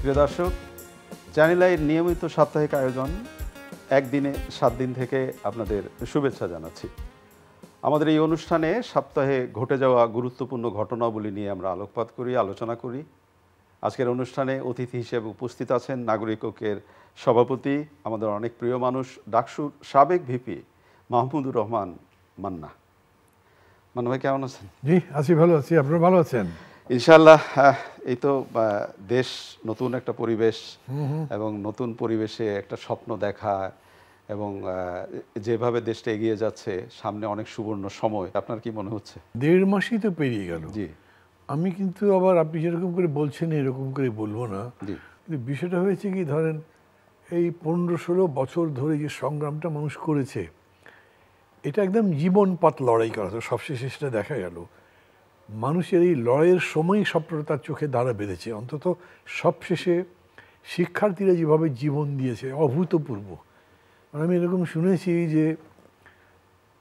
প্রিয় দর্শক, চ্যানেল আইয়ের নিয়মিত সাপ্তাহিক আয়োজন একদিনে 7 দিন থেকে আপনাদের শুভেচ্ছা জানাচ্ছি। আমাদের এই অনুষ্ঠানে সপ্তাহে ঘটে যাওয়া গুরুত্বপূর্ণ ঘটনাবলী নিয়ে আমরা আলোকপাত করি, আলোচনা করি। আজকের অনুষ্ঠানে অতিথি হিসেবে উপস্থিত আছেন নাগরিক ঐক্যের সভাপতি, আমাদের অনেক প্রিয় মানুষ, ডাকসুর সাবেক ভিপি মাহমুদুর রহমান মান্না। মান্না ভাই, কেমন আছেন? জি আছি, ভালো আছি। আপনারা ভালো আছেন? ইনশাআল্লাহ। এই তো দেশ নতুন একটা পরিবেশ এবং নতুন পরিবেশে একটা স্বপ্ন দেখা এবং যেভাবে দেশটা এগিয়ে যাচ্ছে, সামনে অনেক সুবর্ণ সময়। আপনার কি মনে হচ্ছে? 1.5 মাসই তো পেরিয়ে গেল। জি। আমি কিন্তু আবার আপনি যেরকম করে বলছেন এরকম করে বলবো না। জি। কিন্তু বিষয়টা হয়েছে কি, ধরেন এই 15-16 বছর ধরে যে সংগ্রামটা মানুষ করেছে, এটা একদম জীবনপাত লড়াই করা, তো সবশেষে সেটা দেখা গেল। মানুষের এই লড়াইয়ের সময়ই স্বপ্নটা তার চোখে দাঁড়া বেঁধেছে। অন্তত সবশেষে শিক্ষার্থীরা যেভাবে জীবন দিয়েছে, অভূতপূর্ব। আমি এরকম শুনেছি যে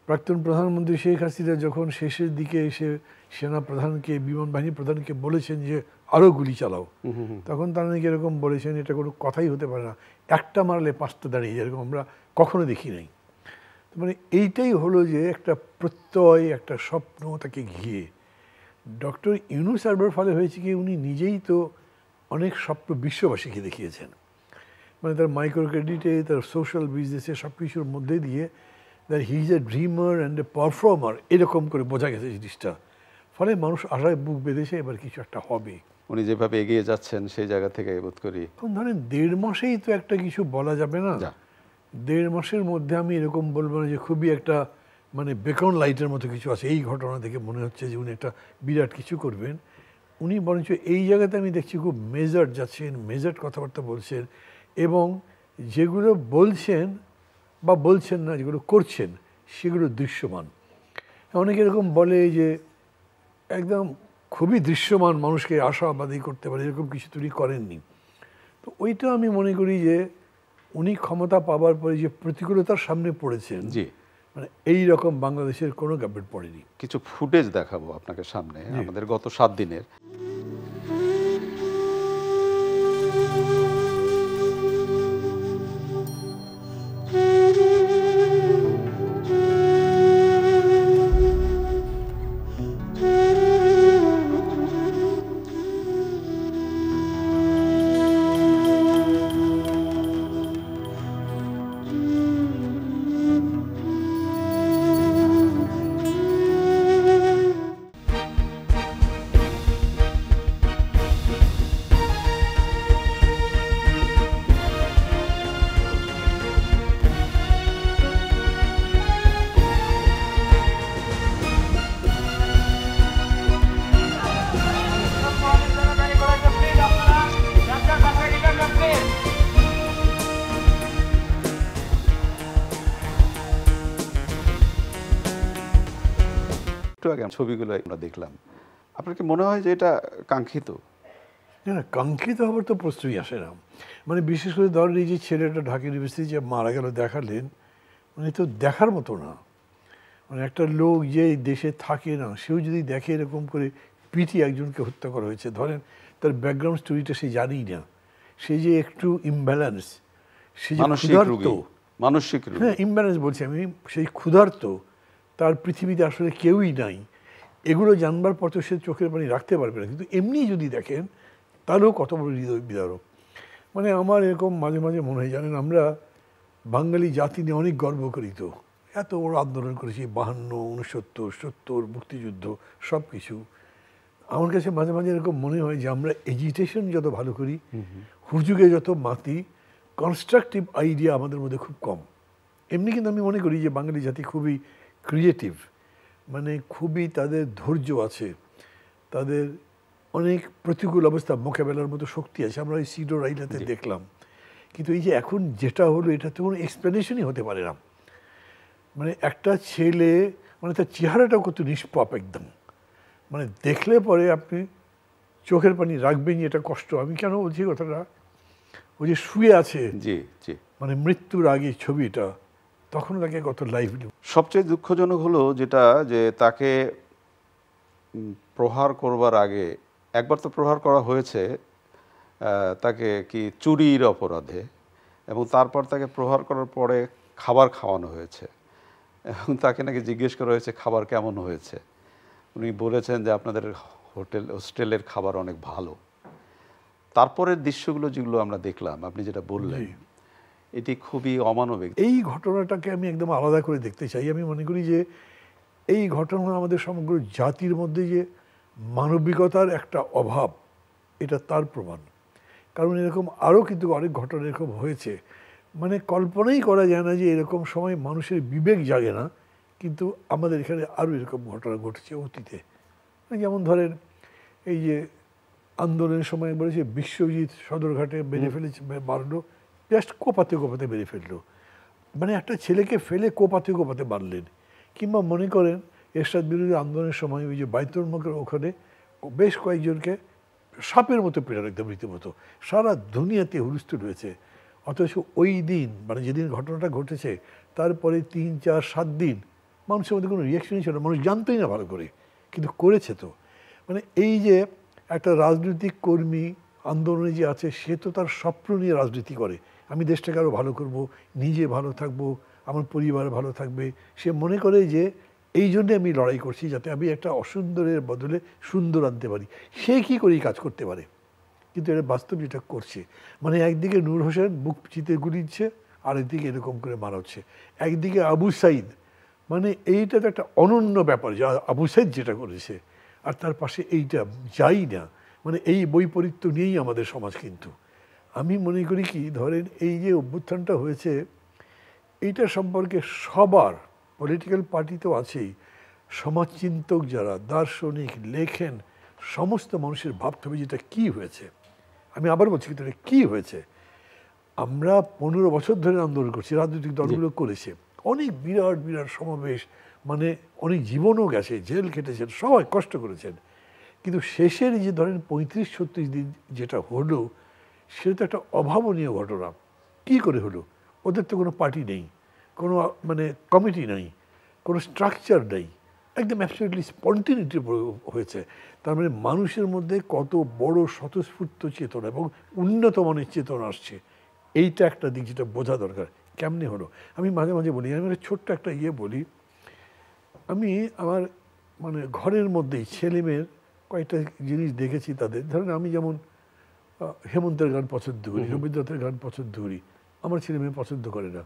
প্রাক্তন প্রধানমন্ত্রী শেখ হাসিনা যখন শেষের দিকে এসে সেনা প্রধানকে, বিমান বাহিনী প্রধানকে বলেছেন যে আরও গুলি চালাও, তখন তারা নাকি এরকম বলেছেন, এটা কোনো কথাই হতে পারে না, একটা মারলে 5টা দাঁড়িয়ে, এরকম আমরা কখনো দেখি নাই। মানে এইটাই হলো যে একটা প্রত্যয়, একটা স্বপ্ন তাকে ঘিরে। ডক্টর ইউনূস সাহেবের ফলে হয়েছে কি, উনি নিজেই তো অনেক স্বপ্ন বিশ্ববাসীকে দেখিয়েছেন। মানে তার মাইক্রো ক্রেডিটে, তার সোশ্যাল বিজনেসে, সব কিছুর মধ্যে দিয়ে that he is a dreamer and a performer, এরকম করে বোঝা গেছে জিনিসটা। ফলে মানুষ আশায় বুক বেঁধেছে এবার কিছু একটা হবে। উনি যেভাবে এগিয়ে যাচ্ছেন সেই জায়গা থেকে বোধ করি এখন ধরেন 1.5 মাসেই তো একটা কিছু বলা যাবে না। 1.5 মাসের মধ্যে আমি এরকম বলবো না যে খুবই একটা মানে বেকন লাইটের মতো কিছু আছে, এই ঘটনা থেকে মনে হচ্ছে যে উনি একটা বিরাট কিছু করবেন। উনি বরঞ্চ এই জায়গাতে আমি দেখছি খুব মেজার্ড যাচ্ছেন, মেজার্ড কথাবার্তা বলছেন, এবং যেগুলো বলছেন বা বলছেন না, যেগুলো করছেন সেগুলো দৃশ্যমান। অনেকে এরকম বলে যে একদম খুবই দৃশ্যমান, মানুষকে আশাবাদী করতে পারে, এরকম কিছু তৈরি করেননি। তো ওইটা আমি মনে করি যে উনি ক্ষমতা পাওয়ার পরে যে প্রতিকূলতার সামনে পড়েছেন, জি, মানে এই রকম বাংলাদেশের কোনো গভর্নমেন্ট পড়েনি। কিছু ফুটেজ দেখাবো আপনাকে সামনে আমাদের গত 7 দিনের। ছবিগুলো আমরা দেখলাম, আপনার কি মনে হয় যে এটা কাঙ্ক্ষিত? না, কাঙ্ক্ষিত হবার তো প্রশ্নই আসে না। মানে বিশেষ করে ধরেন এই যে ছেলেটা ঢাকা ইউনিভার্সিটি যে মারা গেল দেখালেন, মানে তো দেখার মতো না। মানে একটা লোক যে দেশে থাকে না, সেও যদি দেখে এরকম করে পিটিয়ে একজনকে হত্যা করা হয়েছে, ধরেন তার ব্যাকগ্রাউন্ড স্টোরিটা সে জানেই না, সে যে একটু ইমব্যালেন্স, সে যে ক্ষুধার্ত, মানসিক, হ্যাঁ ইমব্যালেন্স বলছি আমি, সেই ক্ষুধার্ত, তার পৃথিবীতে আসলে কেউই নাই, এগুলো জানবার পর তো সে চোখের পানি রাখতে পারবে না। কিন্তু এমনি যদি দেখেন তাহলেও কত বড় হৃদয় বিদারক। মানে আমার এরকম মাঝে মাঝে মনে হয়, জানেন আমরা বাঙালি জাতি নিয়ে অনেক গর্ব করি, তো এত বড় আন্দোলন করেছি, 52, 69, 70, মুক্তিযুদ্ধ, সব কিছু। আমার কাছে মাঝে মাঝে এরকম মনে হয় যে আমরা এজিটেশন যত ভালো করি, হুজুগে যত মাতি, কনস্ট্রাকটিভ আইডিয়া আমাদের মধ্যে খুব কম। এমনি কিন্তু আমি মনে করি যে বাঙালি জাতি খুবই ক্রিয়েটিভ, মানে খুবই তাদের ধৈর্য আছে, তাদের অনেক প্রতিকূল অবস্থা মোকাবেলার মতো শক্তি আছে। আমরা ওই সিডো রাইলাতে দেখলাম। কিন্তু এই যে এখন যেটা হলো, এটা তো কোনো এক্সপ্লেনেশনই হতে পারে না। মানে একটা ছেলে, মানে তার চেহারাটাও কত নিষ্পাপ একদম, মানে দেখলে পরে আপনি চোখের পানি রাখবেন, এটা কষ্ট। আমি কেন বলছি কথাটা, ওই যে শুয়ে আছে, জি জি, মানে মৃত্যুর আগে ছবিটা, তখন লাগে কত লাইভলি। সবচেয়ে দুঃখজনক হলো যেটা, যে তাকে প্রহার করবার আগে একবার তো প্রহার করা হয়েছে, তাকে কি চুরির অপরাধে, এবং তারপর তাকে প্রহার করার পরে খাবার খাওয়ানো হয়েছে এবং তাকে নাকি জিজ্ঞেস করা হয়েছে খাবার কেমন হয়েছে। উনি বলেছেন যে আপনাদের হোস্টেলের খাবার অনেক ভালো। তারপরের দৃশ্যগুলো যেগুলো আমরা দেখলাম, আপনি যেটা বললেন, এটি খুবই অমানবিক। এই ঘটনাটাকে আমি একদম আলাদা করে দেখতে চাই। আমি মনে করি যে এই ঘটনা আমাদের সমগ্র জাতির মধ্যে যে মানবিকতার একটা অভাব, এটা তার প্রমাণ। কারণ এরকম আরও কিন্তু অনেক ঘটনা এরকম হয়েছে, মানে কল্পনাই করা যায় না যে এরকম সময় মানুষের বিবেক জাগে না, কিন্তু আমাদের এখানে আরও এরকম ঘটনা ঘটেছে অতীতে। যেমন ধরেন এই যে আন্দোলনের সময় বলেছে বিশ্বজিৎ সদরঘাটে মেরে ফেলেছে, মারলো, জাস্ট কোপাতে কোপাতে মেরে ফেললো, মানে একটা ছেলেকে ফেলে কোপাতে কোপাতে মারলেন। কিংবা মনে করেন এরশাদ বিরোধী আন্দোলনের সময় ওই যে বাইতুল মুকের ওখানে বেশ কয়েকজনকে সাপের মতো পেটানো, একদম রীতিমতো সারা দুনিয়াতে হুলস্থুল হয়েছে। অথচ ওই দিন, মানে যেদিন ঘটনাটা ঘটেছে তারপরে 3, 4, 7 দিন মানুষের মধ্যে কোনো রিয়াকশনই ছিল না, মানুষ জানতোই না ভালো করে, কিন্তু করেছে তো। মানে এই যে একটা রাজনৈতিক কর্মী আন্দোলনে যে আছে, সে তো তার স্বপ্ন নিয়ে রাজনীতি করে, আমি দেশটাকে আরও ভালো করব, নিজে ভালো থাকবো, আমার পরিবার ভালো থাকবে। সে মনে করে যে এই জন্যে আমি লড়াই করছি, যাতে আমি একটা অসুন্দরের বদলে সুন্দর আনতে পারি। সে কী করে কাজ করতে পারে, কিন্তু এটা বাস্তব যেটা করছে। মানে একদিকে নূর হোসেন বুক চিতে গুলিচ্ছে, আরেকদিকে এরকম করে মারা হচ্ছে। একদিকে আবু সাইদ, মানে এইটা তো একটা অনন্য ব্যাপার যা আবু সাইদ যেটা করেছে, আর তার পাশে এইটা যাই না। মানে এই বৈপরীত্য নিয়েই আমাদের সমাজ। কিন্তু আমি মনে করি কি, ধরেন এই যে অভ্যুত্থানটা হয়েছে, এইটা সম্পর্কে সবার, পলিটিক্যাল পার্টি তো আছেই, সমাজচিন্তক যারা দার্শনিক লেখেন, সমস্ত মানুষের ভাবতে হবে যেটা কী হয়েছে। আমি আবার বলছি কিন্তু এটা কী হয়েছে। আমরা 15 বছর ধরে আন্দোলন করছি, রাজনৈতিক দলগুলো করেছে, অনেক বিরাট বিরাট সমাবেশ, মানে অনেক জীবনও গেছে, জেল খেটেছেন, সবাই কষ্ট করেছেন, কিন্তু শেষের যে ধরেন 35-36 দিন যেটা হলো, সেটা তো একটা অভাবনীয় ঘটনা। কী করে হলো? ওদের তো কোনো পার্টি নেই, কোনো মানে কমিটি নেই, কোনো স্ট্রাকচার নেই, একদম অ্যাবসলিউটলি স্পন্টিনিটি হয়েছে। তার মানে মানুষের মধ্যে কত বড় স্বতঃস্ফূর্ত চেতনা এবং উন্নত মানের চেতনা আসছে, এইটা একটা দিক যেটা বোঝা দরকার। কেমনে হলো? আমি মাঝে মাঝে বলি, আমি একটা ছোট্ট একটা বলি, আমি আমার মানে ঘরের মধ্যেই ছেলেমেয়ের কয়েকটা জিনিস দেখেছি তাদের। ধরেন আমি যেমন হেমন্তের গান পছন্দ করি, রবীন্দ্রনাথের গান পছন্দ করি, আমার ছেলে মেয়ে পছন্দ করে না।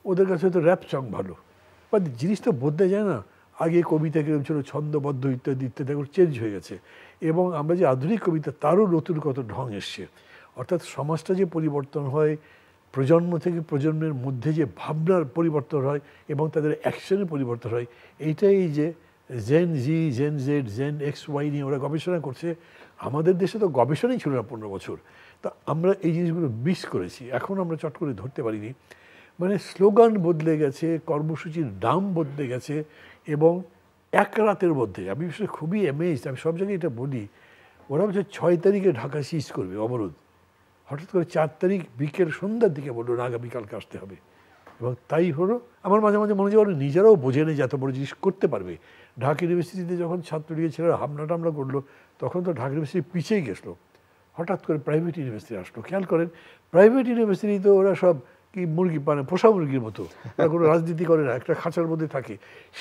ওদের কাছে হয়তো র্যাপ সং ভালো, বাট জিনিস তো বদলে যায় না। আগে কবিতা কিরকম ছিল, ছন্দবদ্ধ ইত্যাদি ইত্যাদি, এখন চেঞ্জ হয়ে গেছে। এবং আমরা যে আধুনিক কবিতা, তারও নতুন কত ঢং এসছে। অর্থাৎ সমাজটা যে পরিবর্তন হয়, প্রজন্ম থেকে প্রজন্মের মধ্যে যে ভাবনার পরিবর্তন হয় এবং তাদের অ্যাকশনের পরিবর্তন হয়, এইটাই যে Gen Z, Gen Z, Gen X Y নিয়ে ওরা গবেষণা করছে। আমাদের দেশে তো গবেষণাই ছিল না 15 বছর। তা আমরা এই জিনিসগুলো মিস করেছি, এখন আমরা চট করে ধরতে পারিনি। মানে স্লোগান বদলে গেছে, কর্মসূচির নাম বদলে গেছে, এবং এক রাতের মধ্যে, আমি বিষয়ে খুবই অ্যামেজড, আমি সব জায়গায় এটা বলি, ওরা বলছে 6 তারিখে ঢাকা সিজ করবে অবরোধ, হঠাৎ করে 4 তারিখ বিকেল সন্ধ্যার দিকে বললো না, আগামীকালকে আসতে হবে, এবং তাই হলো। আমার মাঝে মাঝে মনে হয় ওরা নিজেরাও বোঝে নেই যে এত বড় জিনিস করতে পারবে। ঢাকা ইউনিভার্সিটিতে যখন ছাত্রলীগের ছেলেরা হামলা টামলা করলো, তখন তো ঢাকা ইউনিভার্সিটি পিছিয়ে গেছিলো, হঠাৎ করে প্রাইভেট ইউনিভার্সিটি আসলো। খেয়াল করেন, প্রাইভেট ইউনিভার্সিটি তো ওরা সব কি মুরগি, মানে পোষা মুরগির মতো, ওরা কোনো রাজনীতি করে না, একটা খাঁচার মধ্যে থাকে।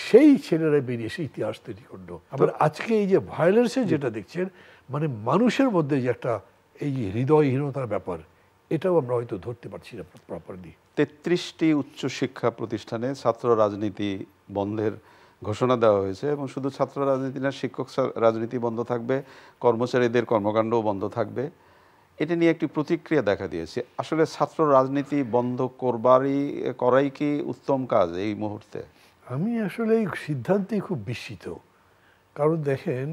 সেই ছেলেরা বেরিয়ে এসে ইতিহাস তৈরি করলো। আবার আজকে এই যে ভায়োলেন্সের যেটা দেখছেন, মানে মানুষের মধ্যে যে একটা এই যে হৃদয়হীনতার ব্যাপার, এটাও আমরা হয়তো ধরতে পারছি না প্রপারলি। 33টি উচ্চশিক্ষা প্রতিষ্ঠানে ছাত্র রাজনীতি বন্ধের ঘোষণা দেওয়া হয়েছে, এবং শুধু ছাত্র রাজনীতি না, শিক্ষক রাজনীতি বন্ধ থাকবে, কর্মচারীদের কর্মকাণ্ডও বন্ধ থাকবে। এটা নিয়ে একটি প্রতিক্রিয়া দেখা দিয়েছে। আসলে ছাত্র রাজনীতি বন্ধ করাই কি উত্তম কাজ এই মুহূর্তে? আমি আসলে এই সিদ্ধান্তেই খুব বিস্মিত। কারণ দেখেন,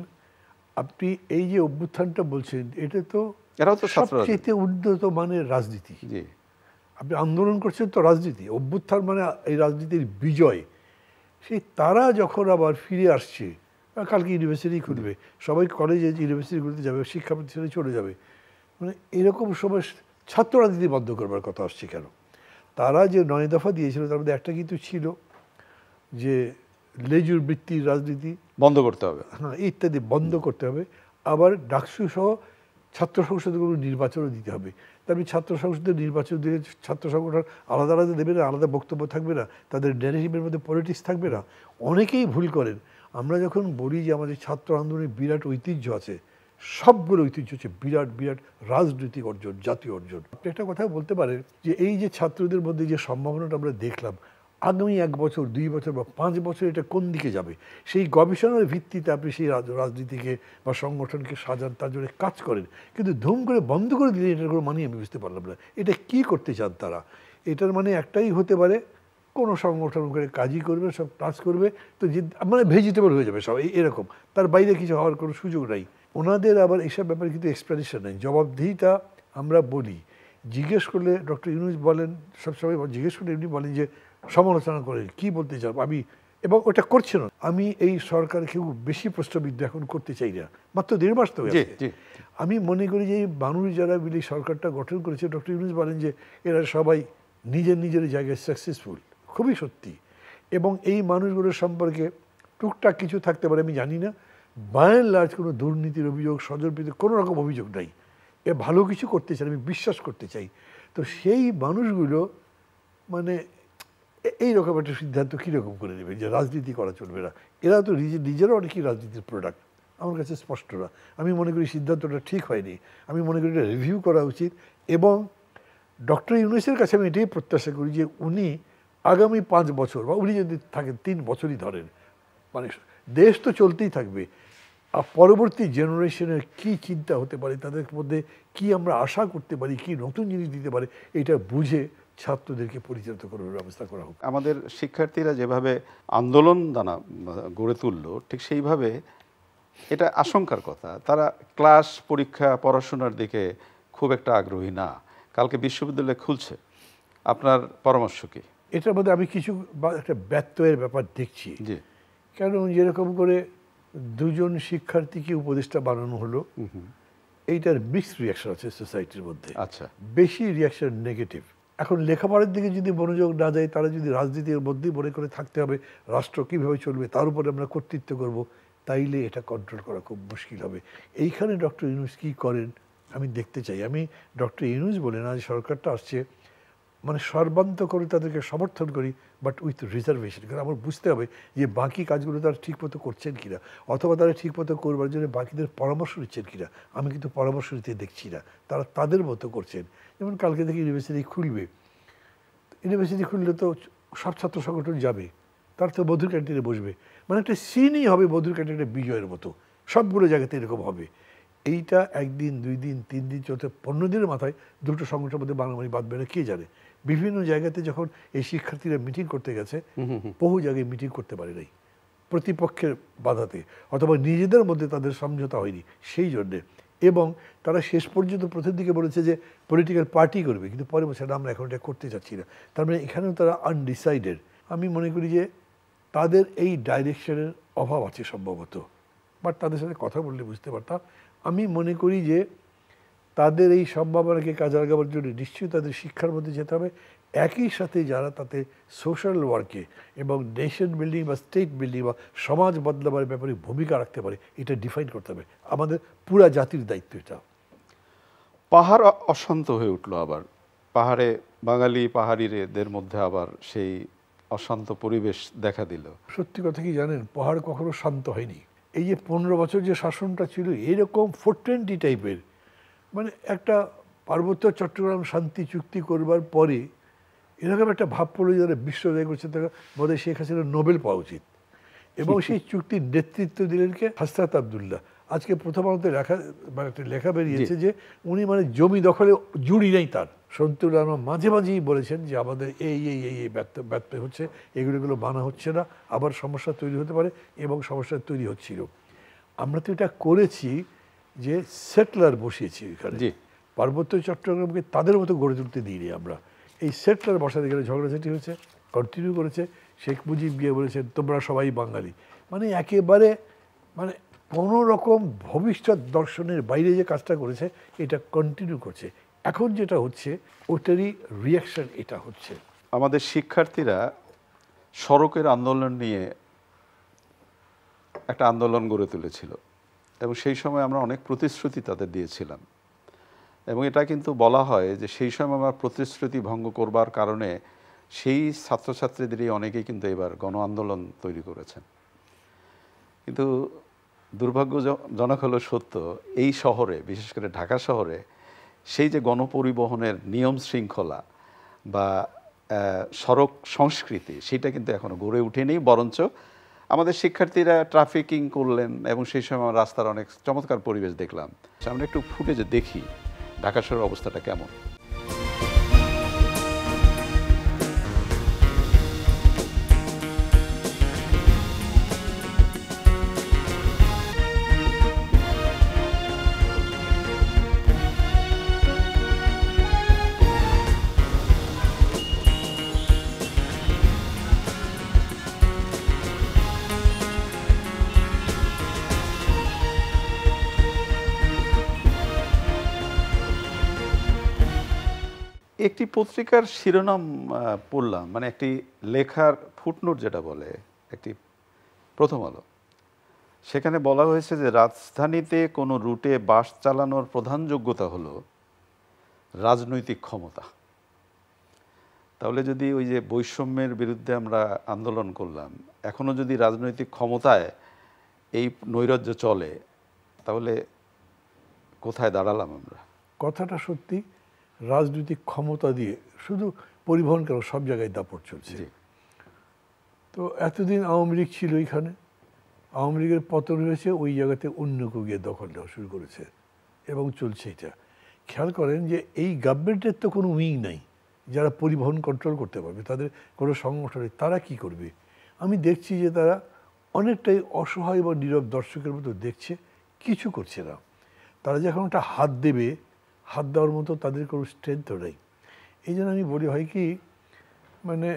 আপনি এই যে অভ্যুত্থানটা বলছেন, এটা তো এরাও তো ছাত্র সবচেয়ে উন্নত মানের রাজনীতি। জি, আপনি আন্দোলন করছেন তো রাজনীতি, অভ্যুত্থান মানে এই রাজনীতির বিজয়। সেই তারা যখন আবার ফিরে আসছে, কালকে ইউনিভার্সিটি খুলবে, সবাই কলেজে ইউনিভার্সিটিগুলোতে যাবে, শিক্ষা প্রতিষ্ঠানে চলে যাবে, মানে এরকম সময় ছাত্র রাজনীতি বন্ধ করবার কথা আসছে কেন? তারা যে 9 দফা দিয়েছিল, তার মধ্যে একটা কিন্তু ছিল যে লেজুর বৃত্তির রাজনীতি বন্ধ করতে হবে, হ্যাঁ, ইত্যাদি বন্ধ করতে হবে। আবার ডাকসু সহ ছাত্র সংসদগুলো নির্বাচনও দিতে হবে। তারপরে ছাত্র সংসদের নির্বাচন দিলে ছাত্র সংগঠন আলাদা আলাদা দেবে না, আলাদা বক্তব্য থাকবে না, তাদের ন্যারেটিভের মধ্যে পলিটিক্স থাকবে না। অনেকেই ভুল করেন। আমরা যখন বলি যে আমাদের ছাত্র আন্দোলনের বিরাট ঐতিহ্য আছে, সবগুলো ঐতিহ্য হচ্ছে বিরাট বিরাট রাজনৈতিক অর্জন, জাতীয় অর্জন। আপনি একটা কথা বলতে পারেন যে এই যে ছাত্রদের মধ্যে যে সম্ভাবনাটা আমরা দেখলাম, আগামী 1 বছর 2 বছর বা 5 বছর এটা কোন দিকে যাবে, সেই গবেষণার ভিত্তিতে আপনি সেই রাজনীতিকে বা সংগঠনকে সাজান, তার জন্য কাজ করেন। কিন্তু ধুম করে বন্ধ করে দিলে এটার কোনো মানে আমি বুঝতে পারলাম না। এটা কি করতে চান তারা? এটার মানে একটাই হতে পারে, কোনো সংগঠন করে কাজই করবে, সব কাজ করবে, তো যে মানে ভেজিটেবল হয়ে যাবে সব, এরকম। তার বাইরে কিছু হওয়ার কোনো সুযোগ নাই। ওনাদের আবার এইসব ব্যাপারে কিন্তু এক্সপ্লেনেশন নেই, জবাবদিহিতা আমরা বলি। জিজ্ঞেস করলে ডক্টর ইউনূস বলেন, সবসময় জিজ্ঞেস করলে এমনি বলেন যে সমালোচনা করেন, কি বলতে চান আমি, এবং ওটা করছে না। আমি এই সরকারকে বেশি প্রশ্নবিদ্ধ এখন করতে চাই না, মাত্র 1.5 মাস তো গেছে। আমি মনে করি যে এই মানুষ যারা মিলে সরকারটা গঠন করেছে, ডক্টর ইউনূস বলেন যে এরা সবাই নিজের নিজের জায়গায় সাকসেসফুল, খুবই সত্যি। এবং এই মানুষগুলোর সম্পর্কে টুকটাক কিছু থাকতে পারে, আমি জানি না, বাই অ্যান্ড লার্জ কোনো দুর্নীতির অভিযোগ, স্বজনপ্রীতি কোনো রকম অভিযোগ নাই। এ ভালো কিছু করতে চাই, আমি বিশ্বাস করতে চাই। তো সেই মানুষগুলো মানে এইরকম একটা সিদ্ধান্ত কীরকম করে নেবে যে রাজনীতি করা চলবে না? এরা তো নিজেরাও অনেকই রাজনীতির প্রোডাক্ট, আমার কাছে স্পষ্ট না। আমি মনে করি সিদ্ধান্তটা ঠিক হয়নি। আমি মনে করি এটা রিভিউ করা উচিত। এবং ডক্টর ইউনূসের কাছে আমি এটাই প্রত্যাশা করি যে উনি আগামী 5 বছর, বা উনি যদি থাকেন 3 বছরই ধরেন, মানে দেশ তো চলতেই থাকবে, আর পরবর্তী জেনারেশনের কী চিন্তা হতে পারে, তাদের মধ্যে কি আমরা আশা করতে পারি, কি নতুন জিনিস দিতে পারে, এটা বুঝে ছাত্রদেরকে পরিচালিত করার ব্যবস্থা করা হোক। আমাদের শিক্ষার্থীরা যেভাবে আন্দোলন দানা গড়ে তুলল, ঠিক সেইভাবে এটা আশঙ্কার কথা, তারা ক্লাস, পরীক্ষা, পড়াশোনার দিকে খুব একটা আগ্রহী না। কালকে বিশ্ববিদ্যালয় খুলছে, আপনার পরামর্শ কি? এটার মধ্যে আমি কিছু একটা ব্যত্যয়ের ব্যাপার দেখছি। জি। কারণ যেরকম করে 2 জন শিক্ষার্থীকে উপদেষ্টা বানানো হলো, এইটার মিক্সড রিয়াকশন আছে সোসাইটির মধ্যে। আচ্ছা। বেশি রিয়াকশন নেগেটিভ। এখন লেখাপড়ার দিকে যদি মনোযোগ না যায়, তারা যদি রাজনীতির মধ্যেই মনে করে থাকতে হবে রাষ্ট্র কীভাবে চলবে, তার উপরে আমরা কর্তৃত্ব করব, তাইলে এটা কন্ট্রোল করা খুব মুশকিল হবে। এইখানে ডক্টর ইউনূস কী করেন আমি দেখতে চাই। আমি ডক্টর ইউনূস বলে না, যে সরকারটা আসছে মানে সর্বান্তকরে তাদেরকে সমর্থন করি, বাট উইথ রিজার্ভেশন। কারণ আমার বুঝতে হবে যে বাকি কাজগুলো তারা ঠিকমতো করছেন কিনা, অথবা তারা ঠিকমতো করবার জন্য বাকিদের পরামর্শ নিচ্ছেন কিনা। আমি কিন্তু পরামর্শ নিতে দেখছি না, তারা তাদের মতো করছেন। যেমন কালকে থেকে ইউনিভার্সিটি খুলবে, ইউনিভার্সিটি খুললে তো সব ছাত্র সংগঠন যাবে, তার তো মধুর ক্যান্টিনে বসবে, মানে একটা সিনই হবে মধুর ক্যান্টিনে বিজয়ের মতো, সবগুলো জায়গাতে এরকম হবে। এইটা 1 দিন 2 দিন 3 দিন চলতে 15 দিনের মাথায় দুটো সংগঠনের মধ্যে বাঙালি বাঁধবে না কে জানে। বিভিন্ন জায়গাতে যখন এই শিক্ষার্থীরা মিটিং করতে গেছে, বহু জায়গায় মিটিং করতে পারে নাই, প্রতিপক্ষের বাধাতে, অথবা নিজেদের মধ্যে তাদের সমঝোতা হয়নি সেই জন্যে। এবং তারা শেষ পর্যন্ত প্রথম দিকে বলেছে যে পলিটিক্যাল পার্টি করবে, কিন্তু পরে বলছে না, আমরা এখন এটা করতে চাচ্ছি না। তার মানে এখানেও তারা আনডিসাইডেড। আমি মনে করি যে তাদের এই ডাইরেকশনের অভাব আছে সম্ভবত, বাট তাদের সাথে কথা বললে বুঝতে পারতাম। আমি মনে করি যে তাদের এই সম্ভাবনাকে কাজে লাগাবার জন্য নিশ্চয়ই তাদের শিক্ষার মধ্যে যেতে হবে। একই সাথে যারা তাতে সোশ্যাল ওয়ার্কে এবং নেশন বিল্ডিং বা স্টেট বিল্ডিং বা সমাজ বদলাবার ব্যাপারে ভূমিকা রাখতে পারে, এটা ডিফাইন করতে হবে। আমাদের পুরা জাতির দায়িত্ব এটা। পাহাড় অশান্ত হয়ে উঠলো আবার, পাহাড়ে বাঙালি পাহাড়িদের মধ্যে আবার সেই অশান্ত পরিবেশ দেখা দিল। সত্যি কথা কি জানেন, পাহাড় কখনো শান্ত হয়নি। এই যে 15 বছর যে শাসনটা ছিল, এরকম 420 টাইপের, মানে একটা পার্বত্য চট্টগ্রাম শান্তি চুক্তি করবার পরে এরকম একটা ভাব পড়লো যারা বিশ্ব জয় করছে, তারা বোধহয় শেখ হাসিনা নোবেল পাওয়া উচিত। এবং সেই চুক্তির নেতৃত্ব দিলেন কে? হাসনাত আবদুল্লাহ। আজকে প্রথম আলোতে একটা লেখা বেরিয়েছে যে উনি মানে জমি দখলে জুড়ি নেই তার। সন্তুর রহমান মাঝে মাঝেই বলেছেন যে আমাদের এই এই এই এই ব্যর্থ হচ্ছে, এগুলো মানা হচ্ছে না, আবার সমস্যা তৈরি হতে পারে, এবং সমস্যা তৈরি হচ্ছিল। আমরা তো এটা করেছি যে সেটলার বসিয়েছি এখানে, পার্বত্য চট্টগ্রামকে তাদের মতো গড়ে তুলতে দিইনি আমরা। এই সেটলার বসাতে গেলে ঝগড়াঝাটি হয়েছে, কন্টিনিউ করেছে। শেখ মুজিব গিয়ে বলেছেন তোমরা সবাই বাঙালি, মানে একেবারে মানে কোনো রকম ভবিষ্যৎ দর্শনের বাইরে যে কাজটা করেছে এটা কন্টিনিউ করছে। এখন যেটা হচ্ছে ওটারই রিয়াকশন এটা হচ্ছে। আমাদের শিক্ষার্থীরা সড়কের আন্দোলন নিয়ে একটা আন্দোলন গড়ে তুলেছিল, এবং সেই সময় আমরা অনেক প্রতিশ্রুতি তাদের দিয়েছিলাম এবং এটা কিন্তু বলা হয় যে সেই সময় আমার প্রতিশ্রুতি ভঙ্গ করবার কারণে সেই ছাত্রছাত্রীদেরই অনেকেই কিন্তু এবার গণ আন্দোলন তৈরি করেছেন। কিন্তু দুর্ভাগ্যজনক হলো সত্য, এই শহরে বিশেষ করে ঢাকা শহরে সেই যে গণপরিবহনের নিয়ম শৃঙ্খলা বা সড়ক সংস্কৃতি সেটা কিন্তু এখনো গড়ে ওঠেনি। বরঞ্চ আমাদের শিক্ষার্থীরা ট্রাফিকিং করলেন এবং সেই সময় রাস্তার অনেক চমৎকার পরিবেশ দেখলাম। আমরা একটু ফুটেজে দেখি ঢাকা শহরের অবস্থাটা কেমন। একটি পত্রিকার শিরোনাম পড়লাম, মানে একটি লেখার ফুটনোট যেটা বলে একটি প্রথম আলো, সেখানে বলা হয়েছে যে রাজধানীতে কোনো রুটে বাস চালানোর প্রধান যোগ্যতা হলো রাজনৈতিক ক্ষমতা। তাহলে যদি ওই যে বৈষম্যের বিরুদ্ধে আমরা আন্দোলন করলাম, এখনো যদি রাজনৈতিক ক্ষমতায় এই নৈরাজ্য চলে, তাহলে কোথায় দাঁড়ালাম আমরা? কথাটা সত্যি, রাজনৈতিক ক্ষমতা দিয়ে শুধু পরিবহন কেন, সব জায়গায় দাপট চলছে। তো এতদিন আওয়ামী লীগ ছিল এখানে, আওয়ামী লীগের পতন হয়েছে, ওই জায়গাতে অন্য কেউ গিয়ে দখল নেওয়া শুরু করেছে এবং চলছে এটা। খেয়াল করেন যে এই গভর্নমেন্টের তো কোনো উইং নাই যারা পরিবহন কন্ট্রোল করতে পারবে, তাদের কোনো সংগঠনে তারা কি করবে? আমি দেখছি যে তারা অনেকটাই অসহায় বা নীরব দর্শকের মতো দেখছে, কিছু করছে না। তারা যখন একটা হাত দেবে, হাত দেওয়ার মতো তাদের কোনো স্ট্রেংথও নেই। এই জন্য আমি বলি হয় কি, মানে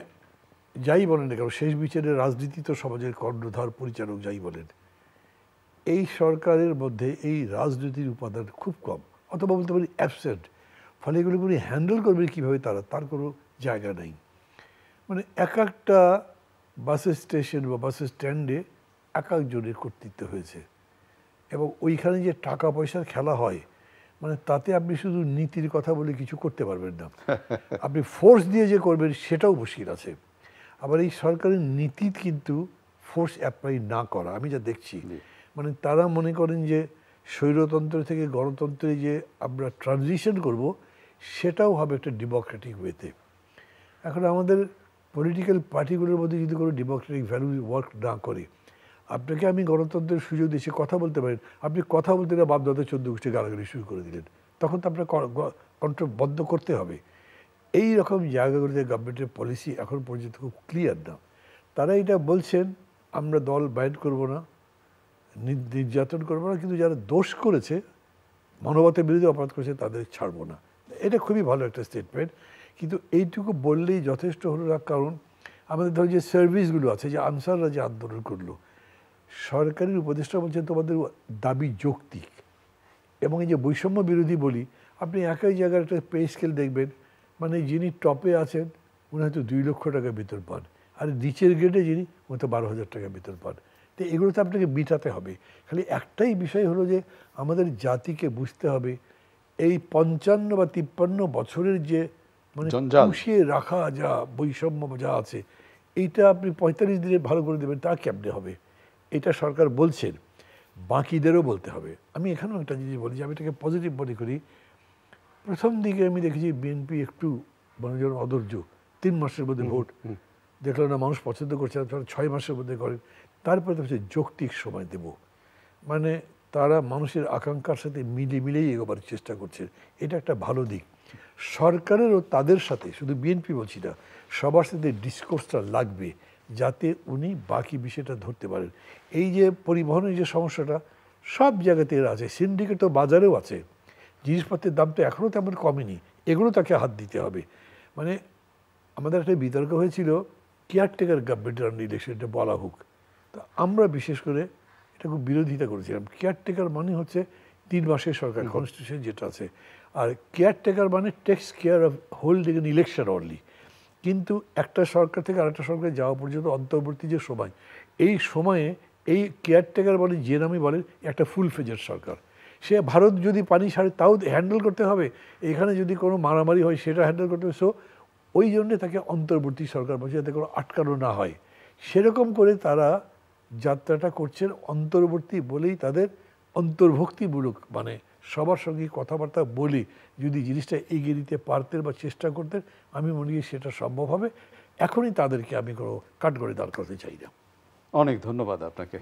যাই বলেন না কেন, শেষ বিচারে রাজনীতি তো সমাজের কর্ণধার পরিচালক যাই বলেন, এই সরকারের মধ্যে এই রাজনীতির উপাদান খুব কম, অথবা বলতে পারি অ্যাবসেন্ট। ফলে এগুলোগুলি হ্যান্ডেল করবে কীভাবে তার কোনো জায়গা নেই। মানে এক একটা বাসের স্টেশন বা বাসের স্ট্যান্ডে এক একজনের কর্তৃত্ব হয়েছে, এবং ওইখানে যে টাকা পয়সার খেলা হয়, মানে তাতে আপনি শুধু নীতির কথা বলে কিছু করতে পারবেন না, আপনি ফোর্স দিয়ে যে করবেন সেটাও মুশকিল আছে। আবার এই সরকারের নীতি কিন্তু ফোর্স অ্যাপ্লাই না করা, আমি যা দেখছি, মানে তারা মনে করেন যে স্বৈরতন্ত্র থেকে গণতন্ত্রে যে আমরা ট্রানজিশন করব, সেটাও হবে একটা ডেমোক্রেটিক ওয়েতে। এখন আমাদের পলিটিক্যাল পার্টিগুলোর মধ্যে যদি কোনো ডেমোক্রেটিক ভ্যালু ওয়ার্ক না করে, আপনাকে আমি গণতন্ত্রের সুযোগ দিয়েছি কথা বলতে পারেন, আপনি কথা বলতে গেলে বাপদাদা 14 গোষ্ঠী গালাগালি শুরু করে দিলেন, তখন তো আপনার কণ্ঠ বন্ধ করতে হবে। এই রকম জায়গাগুলোতে গভর্নমেন্টের পলিসি এখন পর্যন্ত খুব ক্লিয়ার না। তারা এটা বলছেন আমরা দল বাইন্ড করব না, নির্যাতন করবো না, কিন্তু যারা দোষ করেছে, মানবতার বিরুদ্ধে অপরাধ করেছে, তাদের ছাড়বো না। এটা খুবই ভালো একটা স্টেটমেন্ট, কিন্তু এইটুকু বললেই যথেষ্ট হলো না। কারণ আমাদের ধরো যে সার্ভিসগুলো আছে, যে আনসাররা যে আন্দোলন করলো, সরকারের উপদেষ্টা বলছেন তোমাদের দাবি যৌক্তিক, এবং এই যে বৈষম্য বিরোধী বলি, আপনি একই জায়গার একটা পে স্কেল দেখবেন, মানে যিনি টপে আছেন উনি হয়তো 2 লক্ষ টাকা বেতন পান, আর নিচের গ্রেডে যিনি উনি তো 12,000 টাকা বেতন পান। তো এগুলোতে আপনাকে মিটাতে হবে। খালি একটাই বিষয় হলো যে আমাদের জাতিকে বুঝতে হবে এই 55 বা 53 বছরের যে মানে পুষিয়ে রাখা যা বৈষম্য যা আছে, এইটা আপনি 45 দিনে ভালো করে দেবেন, তা কেমনে হবে? এটা সরকার বলছেন, বাকিদেরও বলতে হবে। আমি এখানেও একটা জিনিস বলি যে আমি এটাকে পজিটিভ মনে করি। প্রথম দিকে আমি দেখেছি বিএনপি একটু মানুষজন অধৈর্য, 3 মাসের মধ্যে ভোট দেখলো না, মানুষ পছন্দ করছে না, 6 মাসের মধ্যে করেন। তারপরে হচ্ছে যৌক্তিক সময় দেব, মানে তারা মানুষের আকাঙ্ক্ষার সাথে মিলেই এগোবার চেষ্টা করছে, এটা একটা ভালো দিক। সরকারেরও তাদের সাথে, শুধু বিএনপি বলছি না, সবার সাথে ডিসকোর্সটা লাগবে, যাতে উনি বাকি বিষয়টা ধরতে পারেন। এই যে পরিবহনের যে সমস্যাটা সব জায়গাতে এর আছে, সিন্ডিকেট তো বাজারেও আছে, জিনিসপত্রের দাম তো এখনও তেমন কমেনি, এগুলো তাকে হাত দিতে হবে। মানে আমাদের একটা বিতর্ক হয়েছিল কেয়ারটেকার গভর্নমেন্টের আন্ডার ইলেকশনটা বলা হোক, তা আমরা বিশেষ করে এটা খুব বিরোধিতা করেছিলাম। কেয়ারটেকার মানে হচ্ছে 3 মাসের সরকার, কনস্টিটিউশন যেটা আছে, আর কেয়ারটেকার মানে text care of holding N election only. কিন্তু একটা সরকার থেকে আরেকটা সরকারে যাওয়া পর্যন্ত অন্তর্বর্তী যে সময়, এই সময়ে এই কেয়ারটেকার বলে যে নামই বলেন একটা ফুল ফেজের সরকার, সে ভারত যদি পানি ছাড়ে তাও হ্যান্ডেল করতে হবে, এখানে যদি কোনো মারামারি হয় সেটা হ্যান্ডেল করতে হবে। সো ওই জন্যে তাকে অন্তর্বর্তী সরকার বলছে, যাতে কোনো আটকানো না হয়। সেরকম করে তারা যাত্রাটা করছেন। অন্তর্বর্তী বলেই তাদের অন্তর্ভুক্তিমূলক, মানে সবার সঙ্গে কথাবার্তা বলি যদি জিনিসটা এগিয়ে দিতে পারতেন বা চেষ্টা করতেন, আমি মনে করি সেটা সম্ভব হবে। এখনই তাদেরকে আমি কোনো কাঠগড়ে দাঁড় করতে চাই না। অনেক ধন্যবাদ আপনাকে।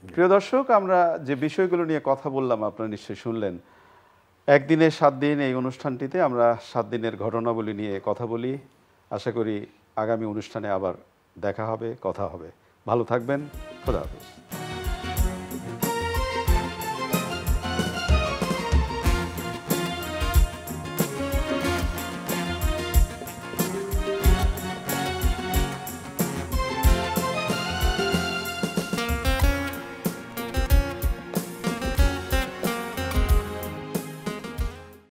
প্রিয় দর্শক, আমরা যে বিষয়গুলো নিয়ে কথা বললাম আপনারা নিশ্চয়ই শুনলেন। একদিনে 7 দিন এই অনুষ্ঠানটিতে আমরা 7 দিনের ঘটনাবলী নিয়ে কথা বলি। আশা করি আগামী অনুষ্ঠানে আবার দেখা হবে, কথা হবে। ভালো থাকবেন। খোদা হাফেজ।